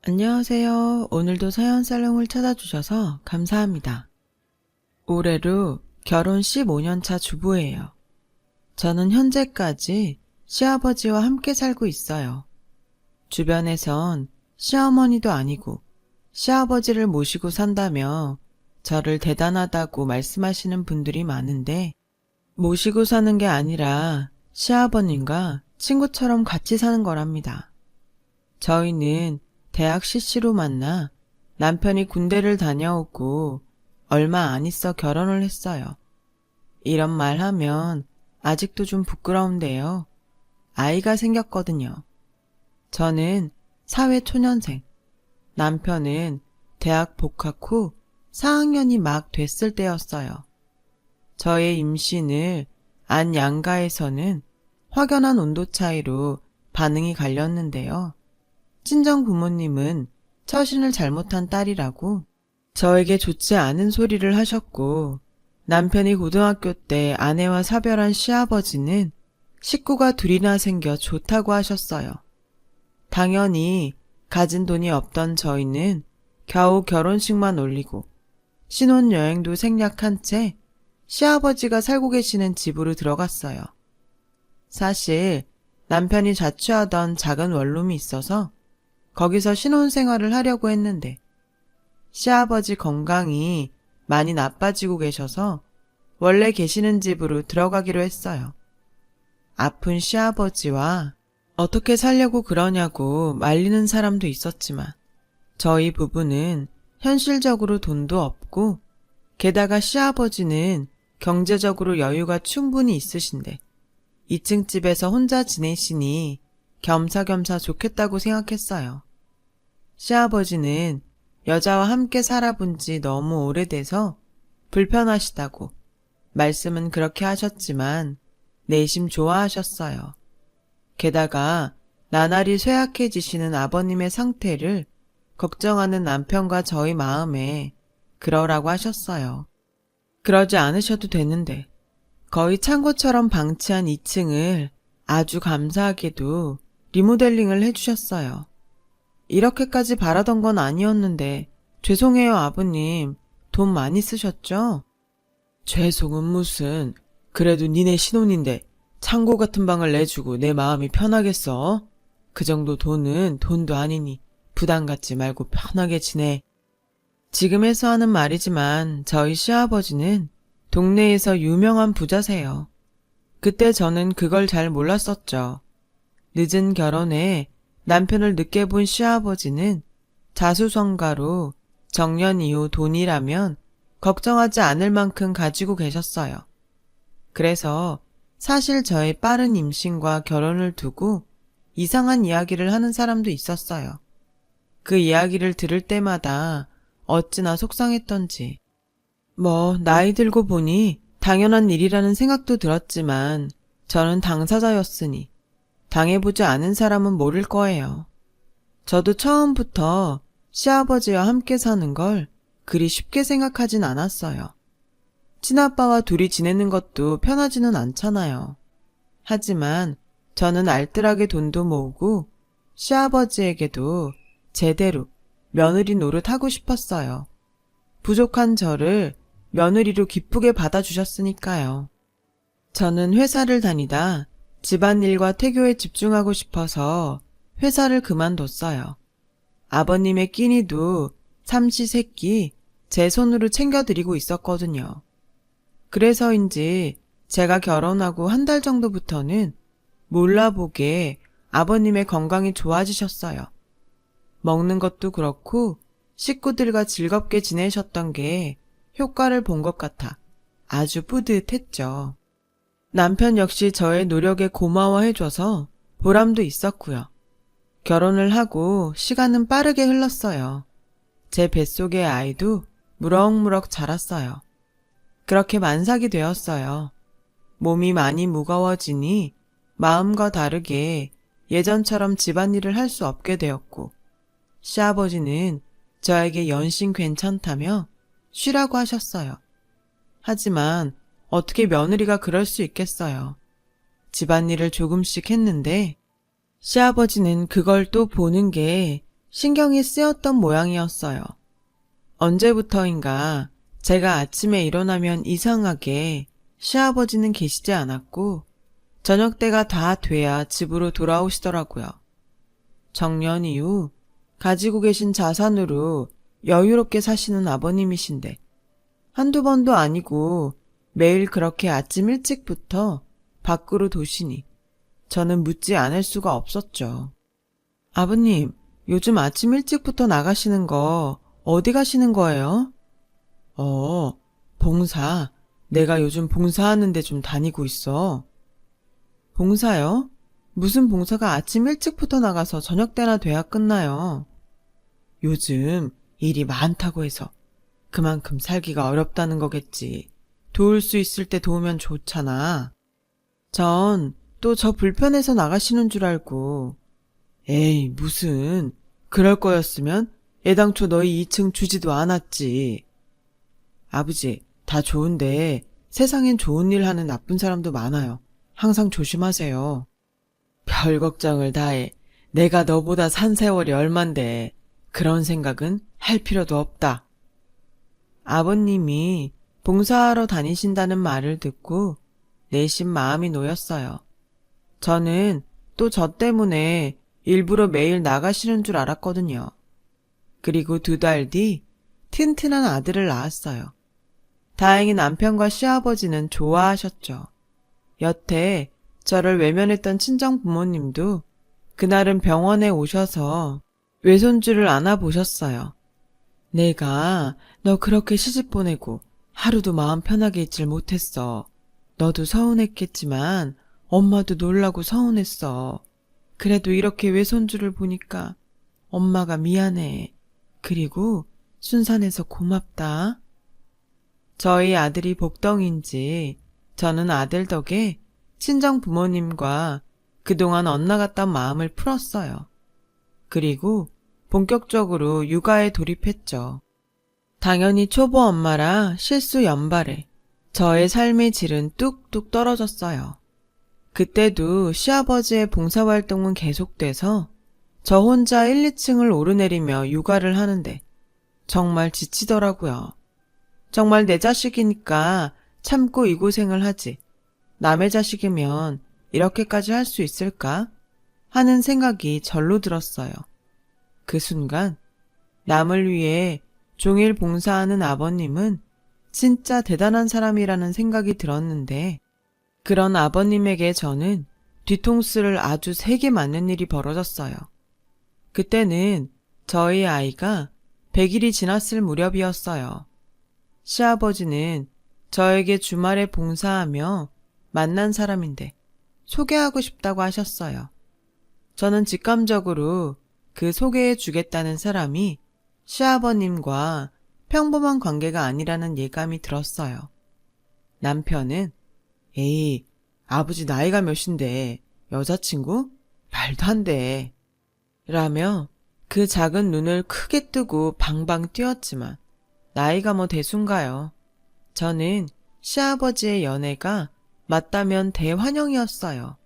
안녕하세요. 오늘도 사연 살롱을 찾아주셔서 감사합니다. 올해로 결혼 15년 차 주부예요. 저는 현재까지 시아버지와 함께 살고 있어요. 주변에선 시어머니도 아니고 시아버지를 모시고 산다며 저를 대단하다고 말씀하시는 분들이 많은데, 모시고 사는 게 아니라 시아버님과 친구처럼 같이 사는 거랍니다. 저희는 대학 CC로 만나 남편이 군대를 다녀오고 얼마 안 있어 결혼을 했어요. 이런 말 하면 아직도 좀 부끄러운데요. 아이가 생겼거든요. 저는 사회초년생, 남편은 대학 복학 후 4학년이 막 됐을 때였어요. 저의 임신을 안 양가에서는 확연한 온도 차이로 반응이 갈렸는데요. 친정 부모님은 처신을 잘못한 딸이라고 저에게 좋지 않은 소리를 하셨고, 남편이 고등학교 때 아내와 사별한 시아버지는 식구가 둘이나 생겨 좋다고 하셨어요. 당연히 가진 돈이 없던 저희는 겨우 결혼식만 올리고 신혼여행도 생략한 채 시아버지가 살고 계시는 집으로 들어갔어요. 사실 남편이 자취하던 작은 원룸이 있어서 거기서 신혼생활을 하려고 했는데, 시아버지 건강이 많이 나빠지고 계셔서 원래 계시는 집으로 들어가기로 했어요. 아픈 시아버지와 어떻게 살려고 그러냐고 말리는 사람도 있었지만, 저희 부부는 현실적으로 돈도 없고 게다가 시아버지는 경제적으로 여유가 충분히 있으신데 2층 집에서 혼자 지내시니 겸사겸사 좋겠다고 생각했어요. 시아버지는 여자와 함께 살아본 지 너무 오래돼서 불편하시다고 말씀은 그렇게 하셨지만 내심 좋아하셨어요. 게다가 나날이 쇠약해지시는 아버님의 상태를 걱정하는 남편과 저희 마음에 그러라고 하셨어요. 그러지 않으셔도 되는데 거의 창고처럼 방치한 2층을 아주 감사하게도 리모델링을 해주셨어요. 이렇게까지 바라던 건 아니었는데 죄송해요 아버님. 돈 많이 쓰셨죠? 죄송은 무슨. 그래도 니네 신혼인데 창고 같은 방을 내주고 내 마음이 편하겠어? 그 정도 돈은 돈도 아니니 부담 갖지 말고 편하게 지내. 지금에서 하는 말이지만 저희 시아버지는 동네에서 유명한 부자세요. 그때 저는 그걸 잘 몰랐었죠. 늦은 결혼에 남편을 늦게 본 시아버지는 자수성가로 정년 이후 돈이라면 걱정하지 않을 만큼 가지고 계셨어요. 그래서 사실 저의 빠른 임신과 결혼을 두고 이상한 이야기를 하는 사람도 있었어요. 그 이야기를 들을 때마다 어찌나 속상했던지. 나이 들고 보니 당연한 일이라는 생각도 들었지만 저는 당사자였으니 당해보지 않은 사람은 모를 거예요. 저도 처음부터 시아버지와 함께 사는 걸 그리 쉽게 생각하진 않았어요. 친아빠와 둘이 지내는 것도 편하지는 않잖아요. 하지만 저는 알뜰하게 돈도 모으고 시아버지에게도 제대로 며느리 노릇하고 싶었어요. 부족한 저를 며느리로 기쁘게 받아주셨으니까요. 저는 회사를 다니다 집안일과 태교에 집중하고 싶어서 회사를 그만뒀어요. 아버님의 끼니도 삼시세끼 제 손으로 챙겨드리고 있었거든요. 그래서인지 제가 결혼하고 한 달 정도부터는 몰라보게 아버님의 건강이 좋아지셨어요. 먹는 것도 그렇고 식구들과 즐겁게 지내셨던 게 효과를 본 것 같아 아주 뿌듯했죠. 남편 역시 저의 노력에 고마워해줘서 보람도 있었고요. 결혼을 하고 시간은 빠르게 흘렀어요. 제 뱃속의 아이도 무럭무럭 자랐어요. 그렇게 만삭이 되었어요. 몸이 많이 무거워지니 마음과 다르게 예전처럼 집안일을 할 수 없게 되었고, 시아버지는 저에게 연신 괜찮다며 쉬라고 하셨어요. 하지만 어떻게 며느리가 그럴 수 있겠어요. 집안일을 조금씩 했는데 시아버지는 그걸 또 보는 게 신경이 쓰였던 모양이었어요. 언제부터인가 제가 아침에 일어나면 이상하게 시아버지는 계시지 않았고 저녁 때가 다 돼야 집으로 돌아오시더라고요. 정년 이후 가지고 계신 자산으로 여유롭게 사시는 아버님이신데 한두 번도 아니고 매일 그렇게 아침 일찍부터 밖으로 도시니 저는 묻지 않을 수가 없었죠. 아버님, 요즘 아침 일찍부터 나가시는 거 어디 가시는 거예요? 봉사. 내가 요즘 봉사하는데 좀 다니고 있어. 봉사요? 무슨 봉사가 아침 일찍부터 나가서 저녁 때나 돼야 끝나요? 요즘 일이 많다고 해서 그만큼 살기가 어렵다는 거겠지. 도울 수 있을 때 도우면 좋잖아. 전 또 저 불편해서 나가시는 줄 알고. 에이, 무슨. 그럴 거였으면 애당초 너희 2층 주지도 않았지. 아버지, 다 좋은데 세상엔 좋은 일 하는 나쁜 사람도 많아요. 항상 조심하세요. 별 걱정을 다해. 내가 너보다 산 세월이 얼만데 그런 생각은 할 필요도 없다. 아버님이 봉사하러 다니신다는 말을 듣고 내심 마음이 놓였어요. 저는 또 저 때문에 일부러 매일 나가시는 줄 알았거든요. 그리고 2달 뒤 튼튼한 아들을 낳았어요. 다행히 남편과 시아버지는 좋아하셨죠. 여태 저를 외면했던 친정 부모님도 그날은 병원에 오셔서 외손주를 안아보셨어요. 내가 너 그렇게 시집 보내고 하루도 마음 편하게 있질 못했어. 너도 서운했겠지만 엄마도 놀라고 서운했어. 그래도 이렇게 외손주를 보니까 엄마가 미안해. 그리고 순산해서 고맙다. 저희 아들이 복덩인지 저는 아들 덕에 친정 부모님과 그동안 엇나갔던 마음을 풀었어요. 그리고 본격적으로 육아에 돌입했죠. 당연히 초보 엄마라 실수 연발에 저의 삶의 질은 뚝뚝 떨어졌어요. 그때도 시아버지의 봉사활동은 계속돼서 저 혼자 1, 2층을 오르내리며 육아를 하는데 정말 지치더라고요. 정말 내 자식이니까 참고 이 고생을 하지. 남의 자식이면 이렇게까지 할 수 있을까? 하는 생각이 절로 들었어요. 그 순간 남을 위해 종일 봉사하는 아버님은 진짜 대단한 사람이라는 생각이 들었는데 그런 아버님에게 저는 뒤통수를 아주 세게 맞는 일이 벌어졌어요. 그때는 저희 아이가 100일이 지났을 무렵이었어요. 시아버지는 저에게 주말에 봉사하며 만난 사람인데 소개하고 싶다고 하셨어요. 저는 직감적으로 그 소개해 주겠다는 사람이 시아버님과 평범한 관계가 아니라는 예감이 들었어요. 남편은 에이, 아버지 나이가 몇인데 여자친구? 말도 안 돼. 라며 그 작은 눈을 크게 뜨고 방방 뛰었지만 나이가 뭐 대순가요. 저는 시아버지의 연애가 맞다면 대환영이었어요.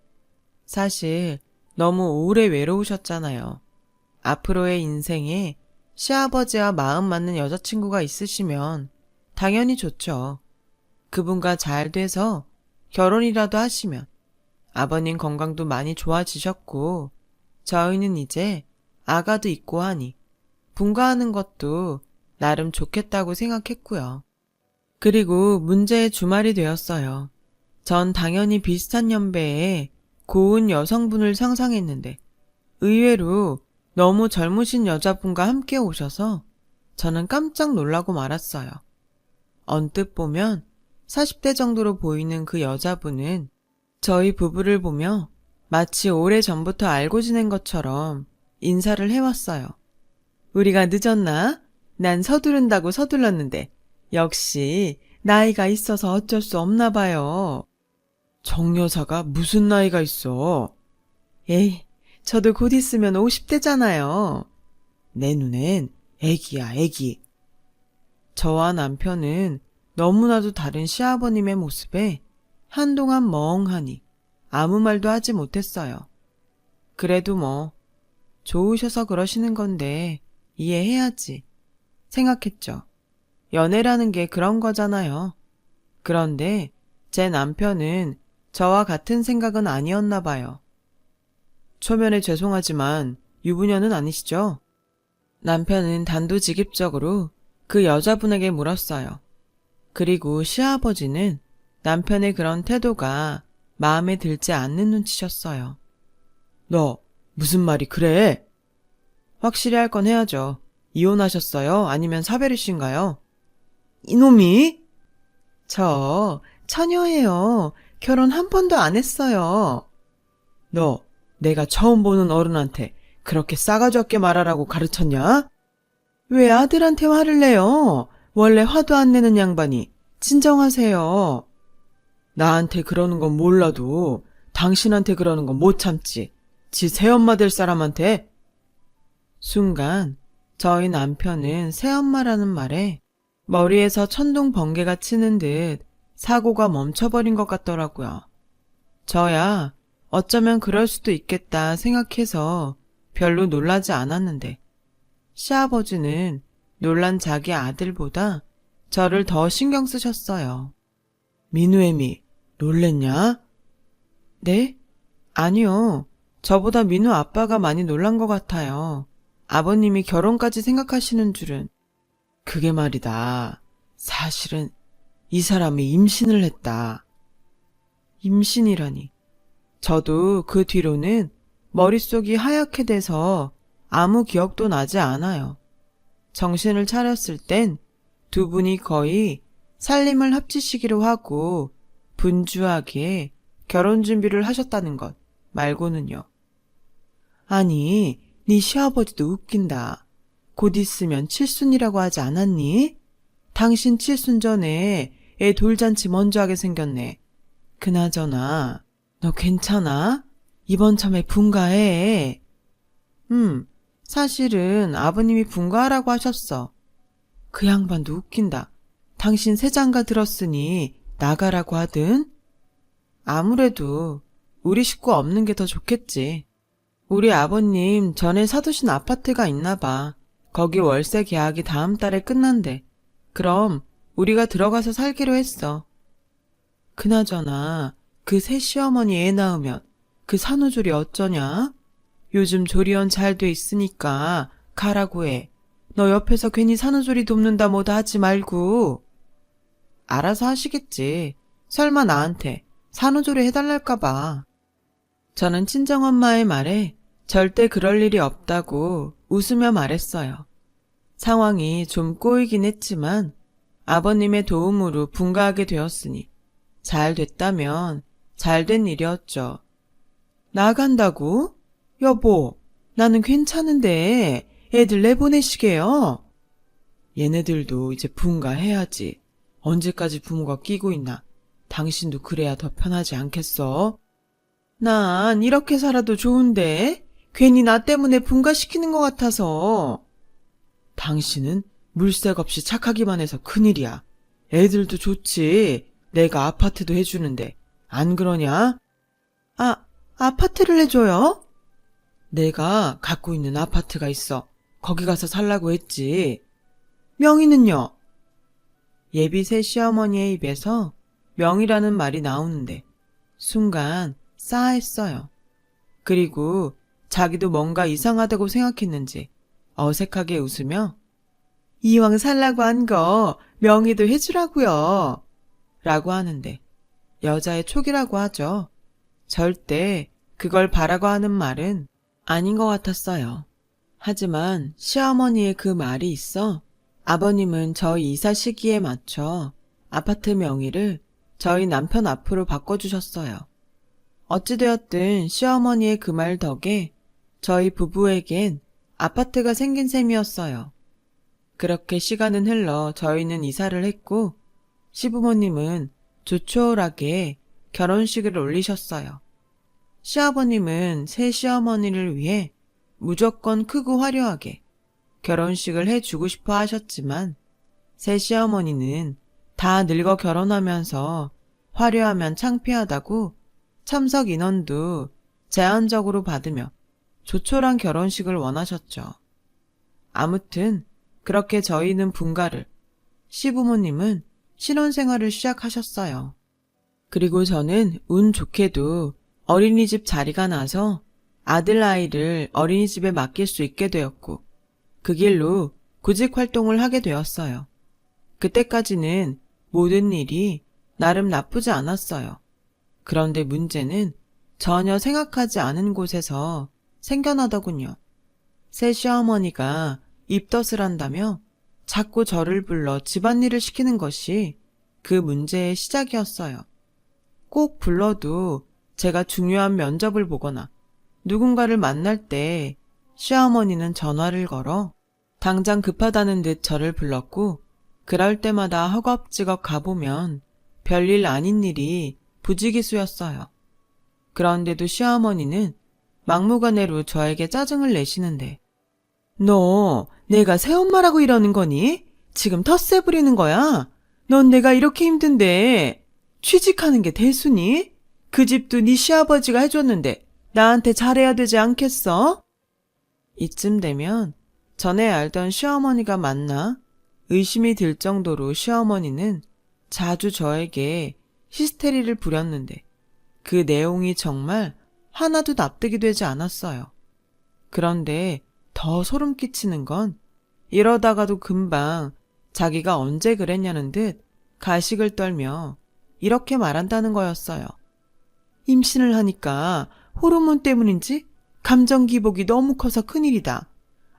사실 너무 오래 외로우셨잖아요. 앞으로의 인생에 시아버지와 마음 맞는 여자친구가 있으시면 당연히 좋죠. 그분과 잘 돼서 결혼이라도 하시면 아버님 건강도 많이 좋아지셨고 저희는 이제 아가도 있고 하니 분가하는 것도 나름 좋겠다고 생각했고요. 그리고 문제의 주말이 되었어요. 전 당연히 비슷한 연배의 고운 여성분을 상상했는데 의외로 너무 젊으신 여자분과 함께 오셔서 저는 깜짝 놀라고 말았어요. 언뜻 보면 40대 정도로 보이는 그 여자분은 저희 부부를 보며 마치 오래전부터 알고 지낸 것처럼 인사를 해왔어요. 우리가 늦었나? 난 서두른다고 서둘렀는데 역시 나이가 있어서 어쩔 수 없나 봐요. 정여사가 무슨 나이가 있어? 에이, 저도 곧 있으면 50대잖아요. 내 눈엔 애기야, 애기. 저와 남편은 너무나도 다른 시아버님의 모습에 한동안 멍하니 아무 말도 하지 못했어요. 그래도 뭐 좋으셔서 그러시는 건데 이해해야지 생각했죠. 연애라는 게 그런 거잖아요. 그런데 제 남편은 저와 같은 생각은 아니었나 봐요. 초면에 죄송하지만 유부녀는 아니시죠? 남편은 단도직입적으로 그 여자분에게 물었어요. 그리고 시아버지는 남편의 그런 태도가 마음에 들지 않는 눈치셨어요. 너 무슨 말이 그래? 확실히 할 건 해야죠. 이혼하셨어요? 아니면 사별이신가요? 이놈이? 저 처녀예요. 결혼 한 번도 안 했어요. 너 내가 처음 보는 어른한테 그렇게 싸가지 없게 말하라고 가르쳤냐? 왜 아들한테 화를 내요? 원래 화도 안 내는 양반이. 진정하세요. 나한테 그러는 건 몰라도 당신한테 그러는 건 못 참지. 지 새엄마 될 사람한테. 순간 저희 남편은 새엄마라는 말에 머리에서 천둥 번개가 치는 듯 사고가 멈춰버린 것 같더라고요. 저야 어쩌면 그럴 수도 있겠다 생각해서 별로 놀라지 않았는데 시아버지는 놀란 자기 아들보다 저를 더 신경 쓰셨어요. 민우애미, 놀랬냐? 네? 아니요. 저보다 민우 아빠가 많이 놀란 것 같아요. 아버님이 결혼까지 생각하시는 줄은. 그게 말이다. 사실은 이 사람이 임신을 했다. 임신이라니. 저도 그 뒤로는 머릿속이 하얗게 돼서 아무 기억도 나지 않아요. 정신을 차렸을 땐 두 분이 거의 살림을 합치시기로 하고 분주하게 결혼 준비를 하셨다는 것 말고는요. 아니, 네 시아버지도 웃긴다. 곧 있으면 칠순이라고 하지 않았니? 당신 칠순 전에 애 돌잔치 먼저 하게 생겼네. 그나저나 너 괜찮아? 이번 참에 분가해. 사실은 아버님이 분가하라고 하셨어. 그 양반도 웃긴다. 당신 새장가 들었으니 나가라고 하든? 아무래도 우리 식구 없는 게 더 좋겠지. 우리 아버님 전에 사두신 아파트가 있나 봐. 거기 월세 계약이 다음 달에 끝난대. 그럼 우리가 들어가서 살기로 했어. 그나저나 그 새 시어머니 애 낳으면 그 산후조리 어쩌냐? 요즘 조리원 잘 돼 있으니까 가라고 해. 너 옆에서 괜히 산후조리 돕는다 뭐다 하지 말고. 알아서 하시겠지. 설마 나한테 산후조리 해달랄까 봐. 저는 친정엄마의 말에 절대 그럴 일이 없다고 웃으며 말했어요. 상황이 좀 꼬이긴 했지만 아버님의 도움으로 분가하게 되었으니 잘 됐다면 잘 된 일이었죠. 나간다고? 여보, 나는 괜찮은데 애들 내보내시게요. 얘네들도 이제 분가해야지. 언제까지 부모가 끼고 있나. 당신도 그래야 더 편하지 않겠어? 난 이렇게 살아도 좋은데 괜히 나 때문에 분가시키는 것 같아서. 당신은 물색 없이 착하기만 해서 큰일이야. 애들도 좋지. 내가 아파트도 해주는데 안 그러냐? 아파트를 해줘요? 내가 갖고 있는 아파트가 있어. 거기 가서 살라고 했지. 명의는요? 예비 새 시어머니의 입에서 명의라는 말이 나오는데 순간 싸했어요. 그리고 자기도 뭔가 이상하다고 생각했는지 어색하게 웃으며 이왕 살라고 한 거 명의도 해주라고요. 라고 하는데 여자의 촉이라고 하죠. 절대 그걸 바라고 하는 말은 아닌 것 같았어요. 하지만 시어머니의 그 말이 있어 아버님은 저희 이사 시기에 맞춰 아파트 명의를 저희 남편 앞으로 바꿔주셨어요. 어찌되었든 시어머니의 그 말 덕에 저희 부부에겐 아파트가 생긴 셈이었어요. 그렇게 시간은 흘러 저희는 이사를 했고 시부모님은 조촐하게 결혼식을 올리셨어요. 시아버님은 새 시어머니를 위해 무조건 크고 화려하게 결혼식을 해주고 싶어 하셨지만 새 시어머니는 다 늙어 결혼하면서 화려하면 창피하다고 참석 인원도 제한적으로 받으며 조촐한 결혼식을 원하셨죠. 아무튼 그렇게 저희는 분가를, 시부모님은 신혼생활을 시작하셨어요. 그리고 저는 운 좋게도 어린이집 자리가 나서 아들 아이를 어린이집에 맡길 수 있게 되었고 그 길로 구직 활동을 하게 되었어요. 그때까지는 모든 일이 나름 나쁘지 않았어요. 그런데 문제는 전혀 생각하지 않은 곳에서 생겨나더군요. 새 시어머니가 입덧을 한다며 자꾸 저를 불러 집안일을 시키는 것이 그 문제의 시작이었어요. 꼭 불러도 제가 중요한 면접을 보거나 누군가를 만날 때 시어머니는 전화를 걸어 당장 급하다는 듯 저를 불렀고 그럴 때마다 허겁지겁 가보면 별일 아닌 일이 부지기수였어요. 그런데도 시어머니는 막무가내로 저에게 짜증을 내시는데 너 내가 새엄마라고 이러는 거니? 지금 텃세 부리는 거야? 넌 내가 이렇게 힘든데 취직하는 게 대수니? 그 집도 네 시아버지가 해줬는데 나한테 잘해야 되지 않겠어? 이쯤 되면 전에 알던 시어머니가 맞나? 의심이 들 정도로 시어머니는 자주 저에게 히스테리를 부렸는데 그 내용이 정말 하나도 납득이 되지 않았어요. 그런데 더 소름 끼치는 건 이러다가도 금방 자기가 언제 그랬냐는 듯 가식을 떨며 이렇게 말한다는 거였어요. 임신을 하니까 호르몬 때문인지 감정 기복이 너무 커서 큰일이다.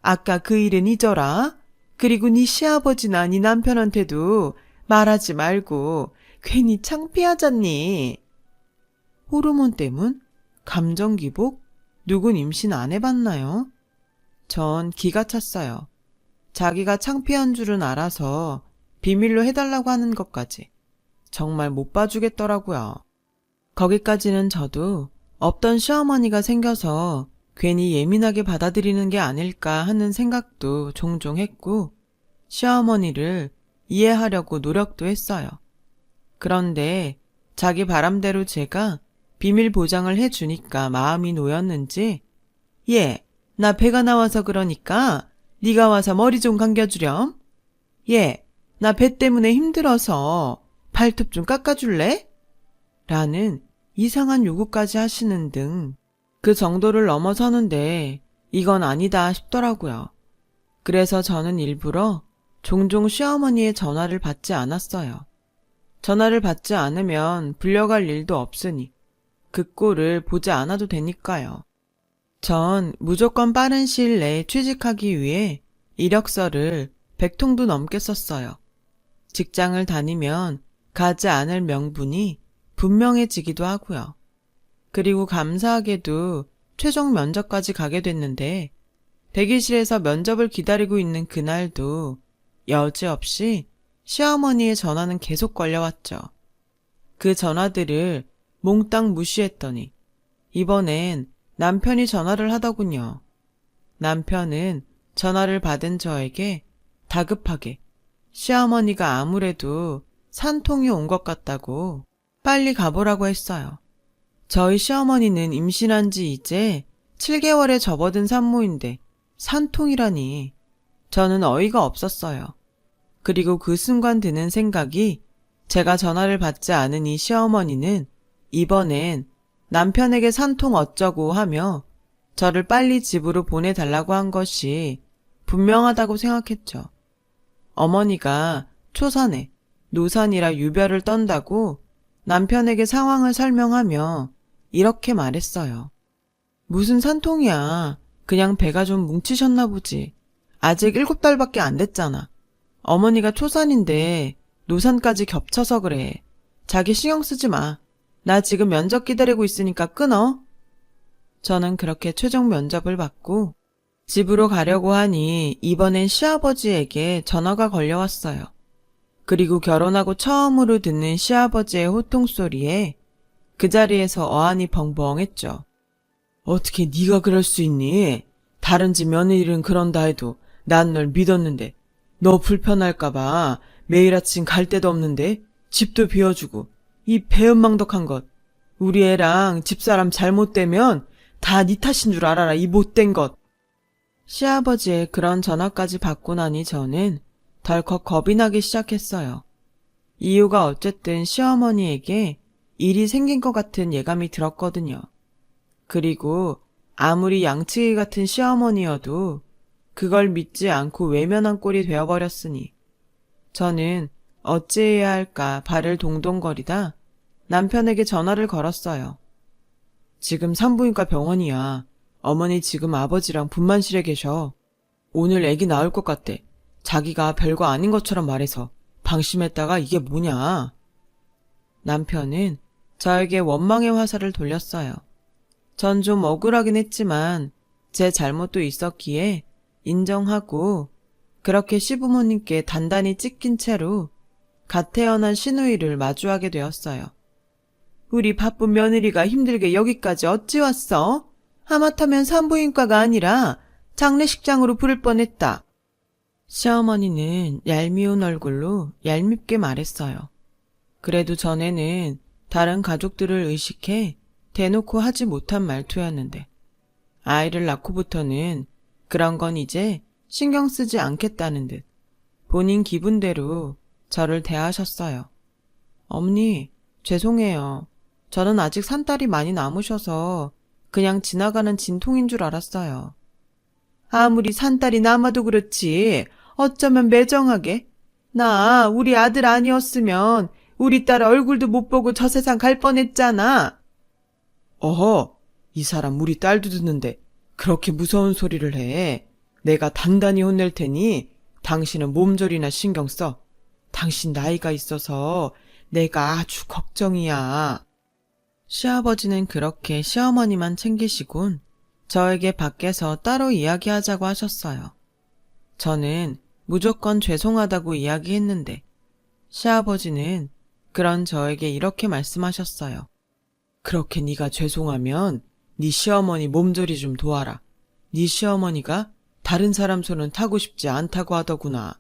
아까 그 일은 잊어라. 그리고 네 시아버지나 네 남편한테도 말하지 말고 괜히 창피하잖니. 호르몬 때문? 감정 기복? 누군 임신 안 해봤나요? 전 기가 찼어요. 자기가 창피한 줄은 알아서 비밀로 해달라고 하는 것까지 정말 못 봐주겠더라고요. 거기까지는 저도 없던 시어머니가 생겨서 괜히 예민하게 받아들이는 게 아닐까 하는 생각도 종종 했고 시어머니를 이해하려고 노력도 했어요. 그런데 자기 바람대로 제가 비밀 보장을 해주니까 마음이 놓였는지 예, 나 배가 나와서 그러니까 네가 와서 머리 좀 감겨주렴. 예, 나 배 때문에 힘들어서 발톱 좀 깎아줄래? 라는 이상한 요구까지 하시는 등 그 정도를 넘어서는데 이건 아니다 싶더라고요. 그래서 저는 일부러 종종 시어머니의 전화를 받지 않았어요. 전화를 받지 않으면 불려갈 일도 없으니 그 꼴을 보지 않아도 되니까요. 전 무조건 빠른 시일 내에 취직하기 위해 이력서를 100통도 넘게 썼어요. 직장을 다니면 가지 않을 명분이 분명해지기도 하고요. 그리고 감사하게도 최종 면접까지 가게 됐는데 대기실에서 면접을 기다리고 있는 그날도 여지없이 시어머니의 전화는 계속 걸려왔죠. 그 전화들을 몽땅 무시했더니 이번엔 남편이 전화를 하더군요. 남편은 전화를 받은 저에게 다급하게 시어머니가 아무래도 산통이 온 것 같다고 빨리 가보라고 했어요. 저희 시어머니는 임신한 지 이제 7개월에 접어든 산모인데 산통이라니 저는 어이가 없었어요. 그리고 그 순간 드는 생각이 제가 전화를 받지 않은 이 시어머니는 이번엔 남편에게 산통 어쩌고 하며 저를 빨리 집으로 보내달라고 한 것이 분명하다고 생각했죠. 어머니가 초산에 노산이라 유별을 떤다고 남편에게 상황을 설명하며 이렇게 말했어요. 무슨 산통이야. 그냥 배가 좀 뭉치셨나 보지. 아직 7달밖에 안 됐잖아. 어머니가 초산인데 노산까지 겹쳐서 그래. 자기 신경 쓰지 마. 나 지금 면접 기다리고 있으니까 끊어. 저는 그렇게 최종 면접을 받고 집으로 가려고 하니 이번엔 시아버지에게 전화가 걸려왔어요. 그리고 결혼하고 처음으로 듣는 시아버지의 호통소리에 그 자리에서 어안이 벙벙했죠. 어떻게 네가 그럴 수 있니? 다른 집 며느리는 그런다 해도 난 널 믿었는데 너 불편할까봐 매일 아침 갈 데도 없는데 집도 비워주고 이 배은망덕한 것. 우리 애랑 집사람 잘못되면 다 네 탓인 줄 알아라, 이 못된 것. 시아버지의 그런 전화까지 받고 나니 저는 덜컥 겁이 나기 시작했어요. 이유가 어쨌든 시어머니에게 일이 생긴 것 같은 예감이 들었거든요. 그리고 아무리 양치기 같은 시어머니여도 그걸 믿지 않고 외면한 꼴이 되어버렸으니 저는 어찌해야 할까 발을 동동거리다 남편에게 전화를 걸었어요. 지금 산부인과 병원이야. 어머니 지금 아버지랑 분만실에 계셔. 오늘 애기 나올 것 같대. 자기가 별거 아닌 것처럼 말해서 방심했다가 이게 뭐냐. 남편은 저에게 원망의 화살을 돌렸어요. 전 좀 억울하긴 했지만 제 잘못도 있었기에 인정하고 그렇게 시부모님께 단단히 찢긴 채로 갓 태어난 시누이를 마주하게 되었어요. 우리 바쁜 며느리가 힘들게 여기까지 어찌 왔어? 하마터면 산부인과가 아니라 장례식장으로 부를 뻔했다. 시어머니는 얄미운 얼굴로 얄밉게 말했어요. 그래도 전에는 다른 가족들을 의식해 대놓고 하지 못한 말투였는데 아이를 낳고부터는 그런 건 이제 신경 쓰지 않겠다는 듯 본인 기분대로 저를 대하셨어요. 어머니, 죄송해요. 저는 아직 산딸이 많이 남으셔서 그냥 지나가는 진통인 줄 알았어요. 아무리 산딸이 남아도 그렇지 어쩌면 매정하게. 나 우리 아들 아니었으면 우리 딸 얼굴도 못 보고 저 세상 갈 뻔했잖아. 어허, 이 사람 우리 딸도 듣는데 그렇게 무서운 소리를 해. 내가 단단히 혼낼 테니 당신은 몸조리나 신경 써. 당신 나이가 있어서 내가 아주 걱정이야. 시아버지는 그렇게 시어머니만 챙기시곤 저에게 밖에서 따로 이야기하자고 하셨어요. 저는 무조건 죄송하다고 이야기했는데 시아버지는 그런 저에게 이렇게 말씀하셨어요. 그렇게 네가 죄송하면 네 시어머니 몸조리 좀 도와라. 네 시어머니가 다른 사람 손은 타고 싶지 않다고 하더구나.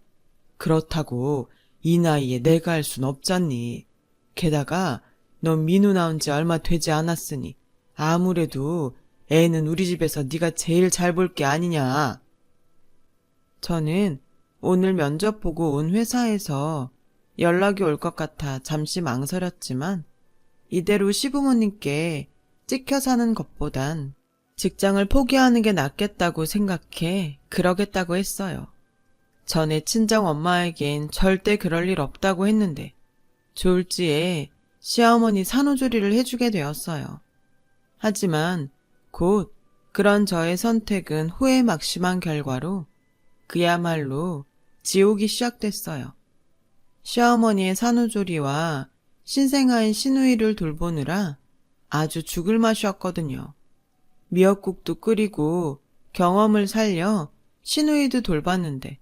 그렇다고 이 나이에 내가 할 순 없잖니. 게다가 넌 민우 나온 지 얼마 되지 않았으니 아무래도 애는 우리 집에서 네가 제일 잘 볼 게 아니냐. 저는 오늘 면접 보고 온 회사에서 연락이 올 것 같아 잠시 망설였지만 이대로 시부모님께 찍혀 사는 것보단 직장을 포기하는 게 낫겠다고 생각해 그러겠다고 했어요. 전에 친정 엄마에겐 절대 그럴 일 없다고 했는데 졸지에 시어머니 산후조리를 해주게 되었어요. 하지만 곧 그런 저의 선택은 후회막심한 결과로 그야말로 지옥이 시작됐어요. 시어머니의 산후조리와 신생아인 시누이를 돌보느라 아주 죽을 맛이었거든요. 미역국도 끓이고 경험을 살려 시누이도 돌봤는데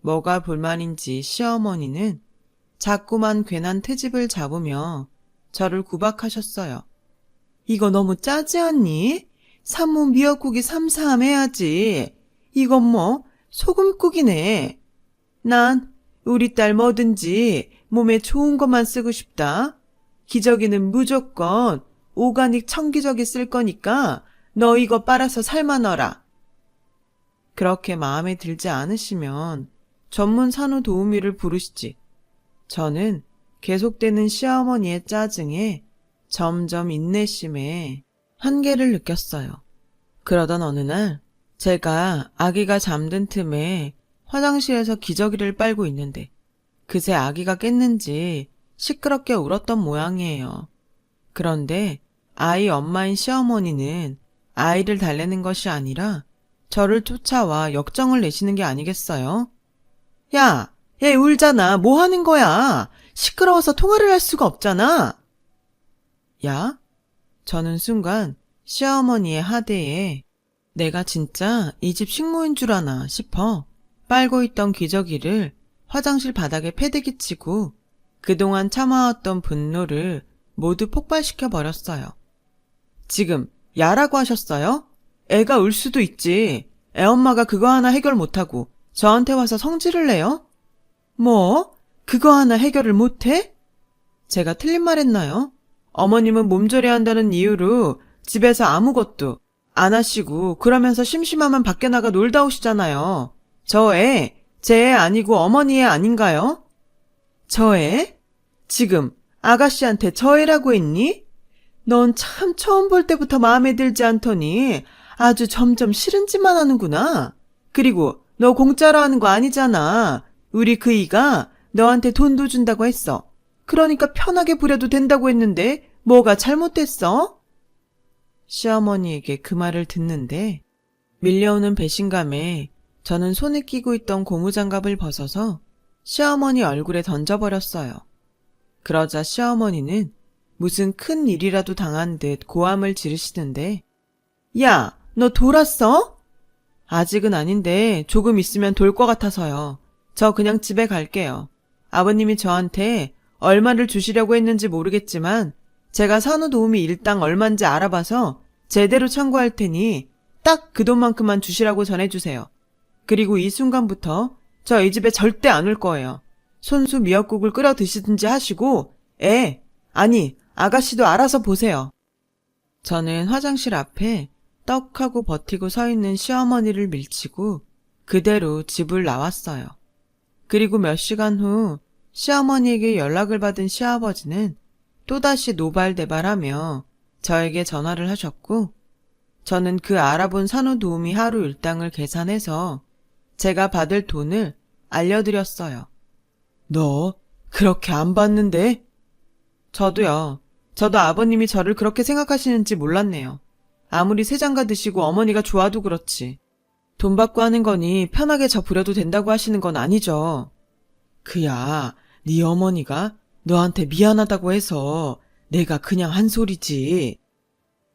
뭐가 불만인지 시어머니는 자꾸만 괜한 트집을 잡으며 저를 구박하셨어요. 이거 너무 짜지 않니? 산모 미역국이 삼삼해야지. 이건 뭐 소금국이네. 난 우리 딸 뭐든지 몸에 좋은 것만 쓰고 싶다. 기저귀는 무조건 오가닉 청기저귀 쓸 거니까 너 이거 빨아서 삶아 넣어라. 그렇게 마음에 들지 않으시면 전문 산후 도우미를 부르시지. 저는 계속되는 시어머니의 짜증에 점점 인내심에 한계를 느꼈어요. 그러던 어느 날 제가 아기가 잠든 틈에 화장실에서 기저귀를 빨고 있는데 그새 아기가 깼는지 시끄럽게 울었던 모양이에요. 그런데 아이 엄마인 시어머니는 아이를 달래는 것이 아니라 저를 쫓아와 역정을 내시는 게 아니겠어요? 야, 얘 울잖아. 뭐 하는 거야? 시끄러워서 통화를 할 수가 없잖아. 야? 저는 순간 시어머니의 하대에 내가 진짜 이 집 식모인 줄 아나 싶어 빨고 있던 기저귀를 화장실 바닥에 패대기 치고 그동안 참아왔던 분노를 모두 폭발시켜 버렸어요. 지금 야라고 하셨어요? 애가 울 수도 있지. 애엄마가 그거 하나 해결 못하고 저한테 와서 성질을 내요? 뭐? 그거 하나 해결을 못해? 제가 틀린 말 했나요? 어머님은 몸조리 한다는 이유로 집에서 아무것도 안 하시고 그러면서 심심하면 밖에 나가 놀다 오시잖아요. 저 애, 제 애 아니고 어머니 애 아닌가요? 저 애? 지금 아가씨한테 저 애라고 했니? 넌 참 처음 볼 때부터 마음에 들지 않더니 아주 점점 싫은 짓만 하는구나. 그리고 너 공짜로 하는 거 아니잖아. 우리 그이가 너한테 돈도 준다고 했어. 그러니까 편하게 부려도 된다고 했는데 뭐가 잘못됐어? 시어머니에게 그 말을 듣는데 밀려오는 배신감에 저는 손에 끼고 있던 고무장갑을 벗어서 시어머니 얼굴에 던져버렸어요. 그러자 시어머니는 무슨 큰 일이라도 당한 듯 고함을 지르시는데 야, 너 돌았어? 아직은 아닌데 조금 있으면 돌 것 같아서요. 저 그냥 집에 갈게요. 아버님이 저한테 얼마를 주시려고 했는지 모르겠지만 제가 산후도우미 일당 얼만지 알아봐서 제대로 청구할 테니 딱 그 돈만큼만 주시라고 전해주세요. 그리고 이 순간부터 저 이 집에 절대 안 올 거예요. 손수 미역국을 끓여 드시든지 하시고 아니 아가씨도 알아서 보세요. 저는 화장실 앞에 떡하고 버티고 서 있는 시어머니를 밀치고 그대로 집을 나왔어요. 그리고 몇 시간 후 시어머니에게 연락을 받은 시아버지는 또다시 노발대발하며 저에게 전화를 하셨고 저는 그 알아본 산후도우미 하루 일당을 계산해서 제가 받을 돈을 알려드렸어요. 너 그렇게 안 받는데? 저도요. 저도 아버님이 저를 그렇게 생각하시는지 몰랐네요. 아무리 새장가 드시고 어머니가 좋아도 그렇지. 돈 받고 하는 거니 편하게 저 부려도 된다고 하시는 건 아니죠. 그야 네 어머니가 너한테 미안하다고 해서 내가 그냥 한 소리지.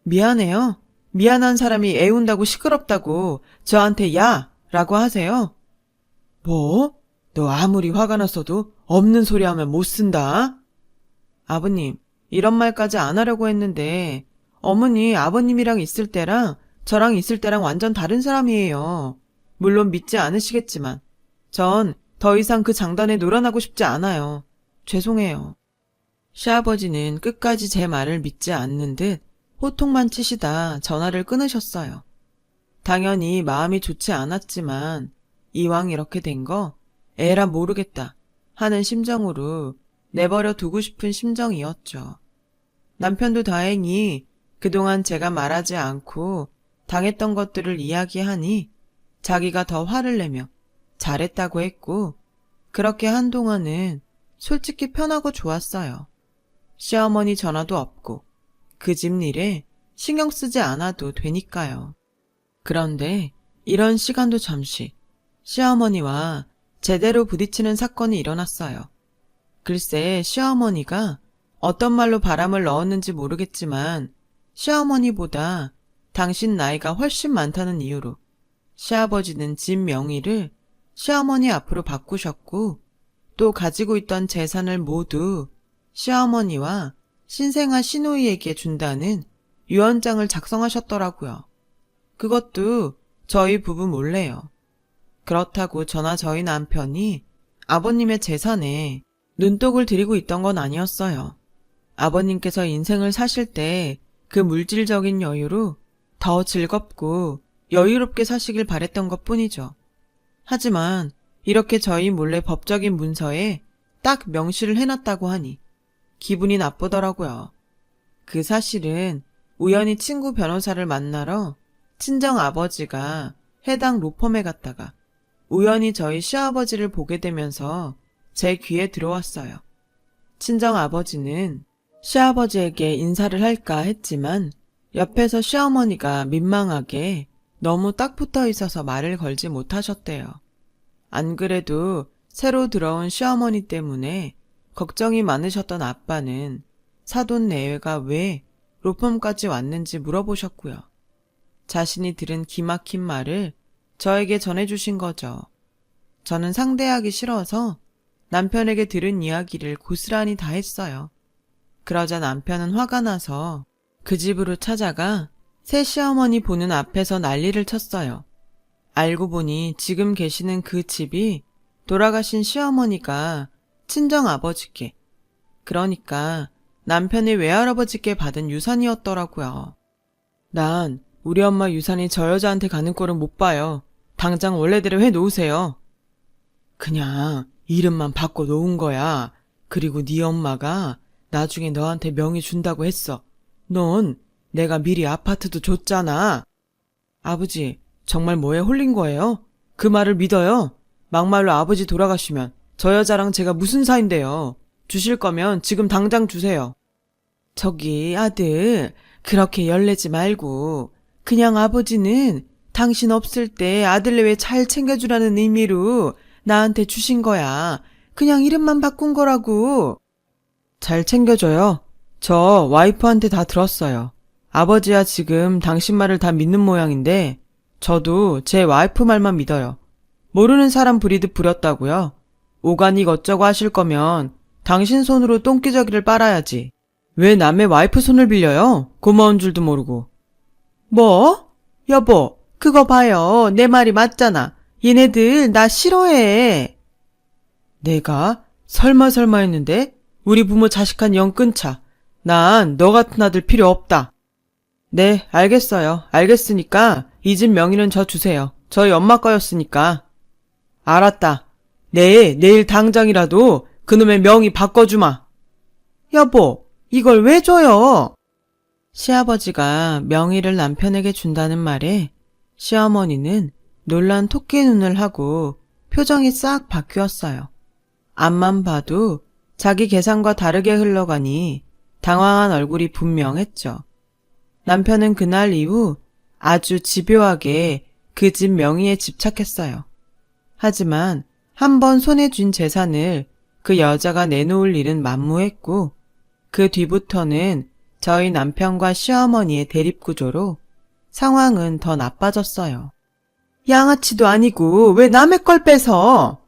미안해요. 미안한 사람이 애운다고 시끄럽다고 저한테 야! 라고 하세요. 뭐? 너 아무리 화가 났어도 없는 소리 하면 못 쓴다. 아버님, 이런 말까지 안 하려고 했는데 어머니 아버님이랑 있을 때랑 저랑 있을 때랑 완전 다른 사람이에요. 물론 믿지 않으시겠지만 전 더 이상 그 장단에 놀아나고 싶지 않아요. 죄송해요. 시아버지는 끝까지 제 말을 믿지 않는 듯 호통만 치시다 전화를 끊으셨어요. 당연히 마음이 좋지 않았지만 이왕 이렇게 된 거 에라 모르겠다 하는 심정으로 내버려 두고 싶은 심정이었죠. 남편도 다행히 그동안 제가 말하지 않고 당했던 것들을 이야기하니 자기가 더 화를 내며 잘했다고 했고 그렇게 한동안은 솔직히 편하고 좋았어요. 시어머니 전화도 없고 그 집 일에 신경 쓰지 않아도 되니까요. 그런데 이런 시간도 잠시 시어머니와 제대로 부딪히는 사건이 일어났어요. 글쎄 시어머니가 어떤 말로 바람을 넣었는지 모르겠지만 시어머니보다 당신 나이가 훨씬 많다는 이유로 시아버지는 집 명의를 시어머니 앞으로 바꾸셨고 또 가지고 있던 재산을 모두 시어머니와 신생아 시누이에게 준다는 유언장을 작성하셨더라고요. 그것도 저희 부부 몰래요. 그렇다고 저나 저희 남편이 아버님의 재산에 눈독을 들이고 있던 건 아니었어요. 아버님께서 인생을 사실 때 그 물질적인 여유로 더 즐겁고 여유롭게 사시길 바랬던 것 뿐이죠. 하지만 이렇게 저희 몰래 법적인 문서에 딱 명시를 해놨다고 하니 기분이 나쁘더라고요. 그 사실은 우연히 친구 변호사를 만나러 친정 아버지가 해당 로펌에 갔다가 우연히 저희 시아버지를 보게 되면서 제 귀에 들어왔어요. 친정 아버지는 시아버지에게 인사를 할까 했지만 옆에서 시어머니가 민망하게 너무 딱 붙어 있어서 말을 걸지 못하셨대요. 안 그래도 새로 들어온 시어머니 때문에 걱정이 많으셨던 아빠는 사돈 내외가 왜 로펌까지 왔는지 물어보셨고요. 자신이 들은 기막힌 말을 저에게 전해주신 거죠. 저는 상대하기 싫어서 남편에게 들은 이야기를 고스란히 다 했어요. 그러자 남편은 화가 나서 그 집으로 찾아가 새 시어머니 보는 앞에서 난리를 쳤어요. 알고 보니 지금 계시는 그 집이 돌아가신 시어머니가 친정아버지께, 그러니까 남편의 외할아버지께 받은 유산이었더라고요. 난 우리 엄마 유산이 저 여자한테 가는 꼴은 못 봐요. 당장 원래대로 해놓으세요. 그냥 이름만 바꿔 놓은 거야. 그리고 네 엄마가 나중에 너한테 명의 준다고 했어. 넌 내가 미리 아파트도 줬잖아. 아버지, 정말 뭐에 홀린 거예요? 그 말을 믿어요? 막말로 아버지 돌아가시면 저 여자랑 제가 무슨 사이인데요. 주실 거면 지금 당장 주세요. 저기 아들, 그렇게 열내지 말고 그냥 아버지는 당신 없을 때 아들 왜 잘 챙겨주라는 의미로 나한테 주신 거야. 그냥 이름만 바꾼 거라고. 잘 챙겨줘요. 저 와이프한테 다 들었어요. 아버지야 지금 당신 말을 다 믿는 모양인데 저도 제 와이프 말만 믿어요. 모르는 사람 부리듯 부렸다고요. 오가닉 어쩌고 하실 거면 당신 손으로 똥기저귀를 빨아야지. 왜 남의 와이프 손을 빌려요? 고마운 줄도 모르고. 뭐? 여보, 그거 봐요. 내 말이 맞잖아. 얘네들 나 싫어해. 내가 설마 했는데 우리 부모 자식한 영 끊자. 난 너 같은 아들 필요 없다. 네, 알겠어요. 알겠으니까 이 집 명의는 저 주세요. 저희 엄마 거였으니까. 알았다. 내일 당장이라도 그놈의 명의 바꿔주마. 여보, 이걸 왜 줘요? 시아버지가 명의를 남편에게 준다는 말에 시어머니는 놀란 토끼 눈을 하고 표정이 싹 바뀌었어요. 앞만 봐도 자기 계산과 다르게 흘러가니 당황한 얼굴이 분명했죠. 남편은 그날 이후 아주 집요하게 그 집 명의에 집착했어요. 하지만 한번 손에 쥔 재산을 그 여자가 내놓을 일은 만무했고 그 뒤부터는 저희 남편과 시어머니의 대립구조로 상황은 더 나빠졌어요. 양아치도 아니고 왜 남의 걸 뺏어?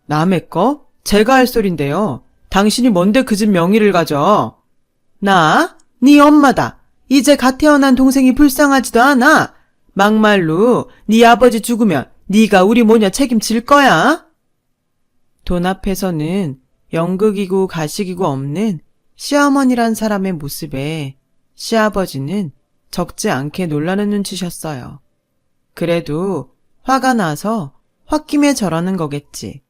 남의 거? 제가 할 소린데요. 당신이 뭔데 그 집 명의를 가져? 나? 네 엄마다. 이제 갓 태어난 동생이 불쌍하지도 않아. 막말로 네 아버지 죽으면 네가 우리 모녀 책임질 거야? 돈 앞에서는 연극이고 가식이고 없는 시어머니란 사람의 모습에 시아버지는 적지 않게 놀라는 눈치셨어요. 그래도 화가 나서 홧김에 저러는 거겠지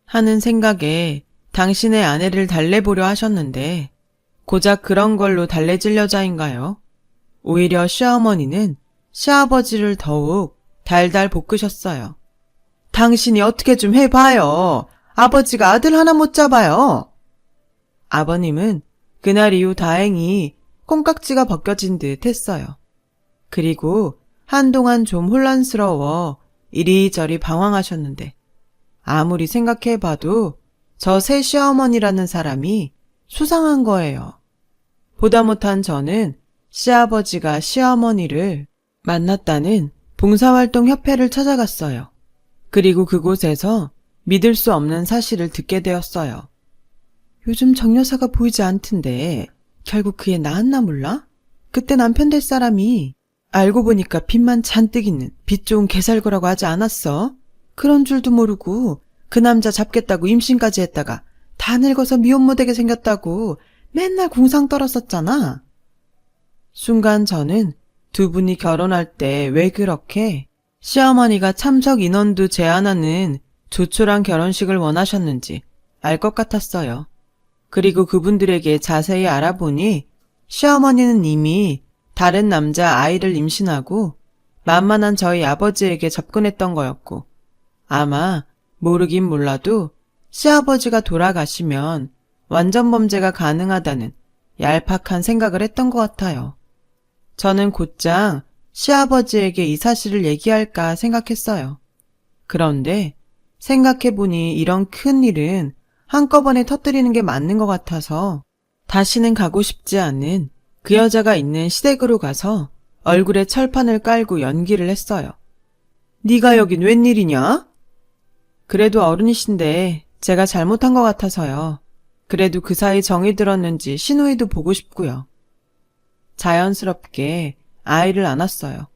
하는 생각에 당신의 아내를 달래보려 하셨는데 고작 그런 걸로 달래질 여자인가요? 오히려 시어머니는 시아버지를 더욱 달달 볶으셨어요. 당신이 어떻게 좀 해봐요. 아버지가 아들 하나 못 잡아요. 아버님은 그날 이후 다행히 콩깍지가 벗겨진 듯 했어요. 그리고 한동안 좀 혼란스러워 이리저리 방황하셨는데 아무리 생각해봐도 저 새 시어머니라는 사람이 수상한 거예요. 보다 못한 저는 시아버지가 시어머니를 만났다는 봉사활동 협회를 찾아갔어요. 그리고 그곳에서 믿을 수 없는 사실을 듣게 되었어요. 요즘 정여사가 보이지 않던데 결국 그 애 낳았나 몰라? 그때 남편 될 사람이 알고 보니까 빚만 잔뜩 있는 빚 좋은 개살구라고 하지 않았어? 그런 줄도 모르고 그 남자 잡겠다고 임신까지 했다가 다 늙어서 미혼 못되게 생겼다고 맨날 궁상 떨었었잖아. 순간 저는 두 분이 결혼할 때 왜 그렇게 시어머니가 참석 인원도 제한하는 조촐한 결혼식을 원하셨는지 알 것 같았어요. 그리고 그분들에게 자세히 알아보니 시어머니는 이미 다른 남자 아이를 임신하고 만만한 저희 아버지에게 접근했던 거였고 아마 모르긴 몰라도 시아버지가 돌아가시면 완전 범죄가 가능하다는 얄팍한 생각을 했던 것 같아요. 저는 곧장 시아버지에게 이 사실을 얘기할까 생각했어요. 그런데 생각해보니 이런 큰 일은 한꺼번에 터뜨리는 게 맞는 것 같아서 다시는 가고 싶지 않은 그 여자가 있는 시댁으로 가서 얼굴에 철판을 깔고 연기를 했어요. 네가 여긴 웬일이냐? 그래도 어른이신데 제가 잘못한 것 같아서요. 그래도 그 사이 정이 들었는지 시누이도 보고 싶고요. 자연스럽게 아이를 안았어요.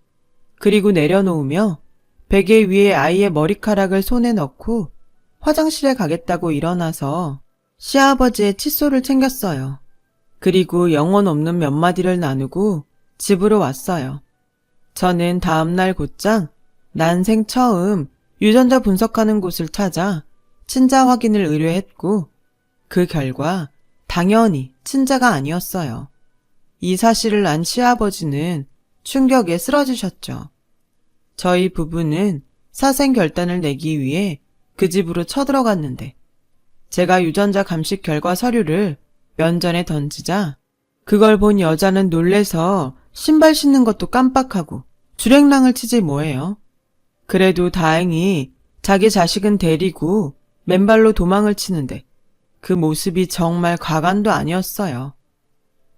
그리고 내려놓으며 베개 위에 아이의 머리카락을 손에 넣고 화장실에 가겠다고 일어나서 시아버지의 칫솔을 챙겼어요. 그리고 영혼 없는 몇 마디를 나누고 집으로 왔어요. 저는 다음날 곧장 난생 처음 유전자 분석하는 곳을 찾아 친자 확인을 의뢰했고 그 결과 당연히 친자가 아니었어요. 이 사실을 안 시아버지는 충격에 쓰러지셨죠. 저희 부부는 사생 결단을 내기 위해 그 집으로 쳐들어갔는데 제가 유전자 감식 결과 서류를 면전에 던지자 그걸 본 여자는 놀래서 신발 신는 것도 깜빡하고 주랭랑을 치지 뭐예요. 그래도 다행히 자기 자식은 데리고 맨발로 도망을 치는데 그 모습이 정말 과간도 아니었어요.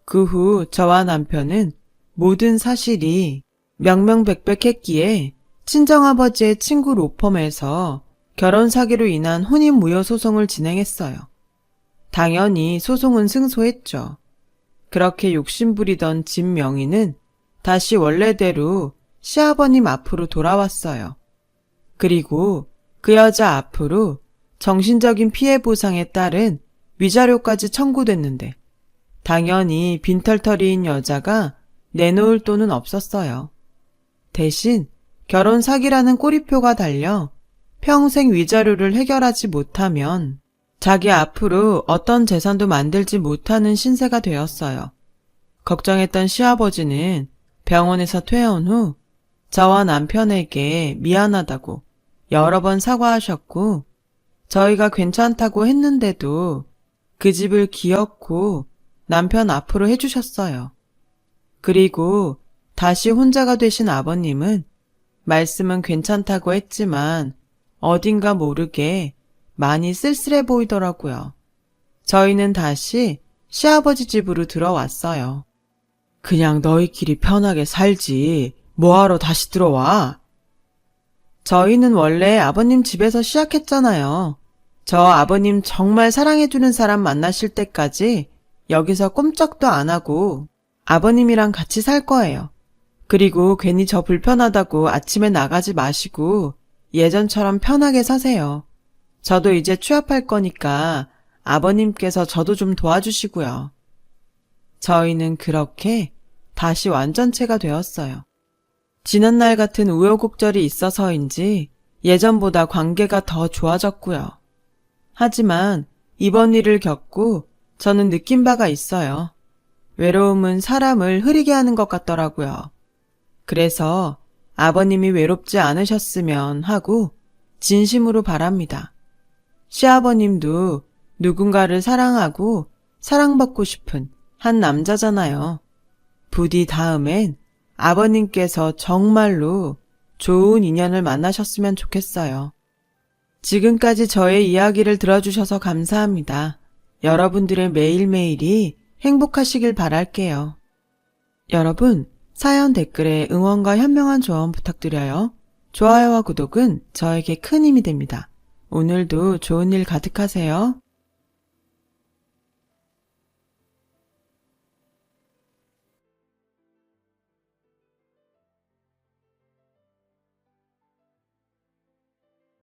그 후 저와 남편은 모든 사실이 명명백백했기에 친정아버지의 친구 로펌에서 결혼 사기로 인한 혼인무효 소송을 진행했어요. 당연히 소송은 승소했죠. 그렇게 욕심부리던 집 명의는 다시 원래대로 시아버님 앞으로 돌아왔어요. 그리고 그 여자 앞으로 정신적인 피해 보상에 따른 위자료까지 청구됐는데 당연히 빈털터리인 여자가 내놓을 돈은 없었어요. 대신 결혼 사기라는 꼬리표가 달려 평생 위자료를 해결하지 못하면 자기 앞으로 어떤 재산도 만들지 못하는 신세가 되었어요. 걱정했던 시아버지는 병원에서 퇴원 후 저와 남편에게 미안하다고 여러 번 사과하셨고 저희가 괜찮다고 했는데도 그 집을 기어코 남편 앞으로 해주셨어요. 그리고 다시 혼자가 되신 아버님은 말씀은 괜찮다고 했지만 어딘가 모르게 많이 쓸쓸해 보이더라고요. 저희는 다시 시아버지 집으로 들어왔어요. 그냥 너희끼리 편하게 살지 뭐하러 다시 들어와? 저희는 원래 아버님 집에서 시작했잖아요. 저 아버님 정말 사랑해주는 사람 만나실 때까지 여기서 꼼짝도 안 하고 아버님이랑 같이 살 거예요. 그리고 괜히 저 불편하다고 아침에 나가지 마시고 예전처럼 편하게 사세요. 저도 이제 취업할 거니까 아버님께서 저도 좀 도와주시고요. 저희는 그렇게 다시 완전체가 되었어요. 지난날 같은 우여곡절이 있어서인지 예전보다 관계가 더 좋아졌고요. 하지만 이번 일을 겪고 저는 느낀 바가 있어요. 외로움은 사람을 흐리게 하는 것 같더라고요. 그래서 아버님이 외롭지 않으셨으면 하고 진심으로 바랍니다. 시아버님도 누군가를 사랑하고 사랑받고 싶은 한 남자잖아요. 부디 다음엔 아버님께서 정말로 좋은 인연을 만나셨으면 좋겠어요. 지금까지 저의 이야기를 들어주셔서 감사합니다. 여러분들의 매일매일이 행복하시길 바랄게요. 여러분, 사연 댓글에 응원과 현명한 조언 부탁드려요. 좋아요와 구독은 저에게 큰 힘이 됩니다. 오늘도 좋은 일 가득하세요.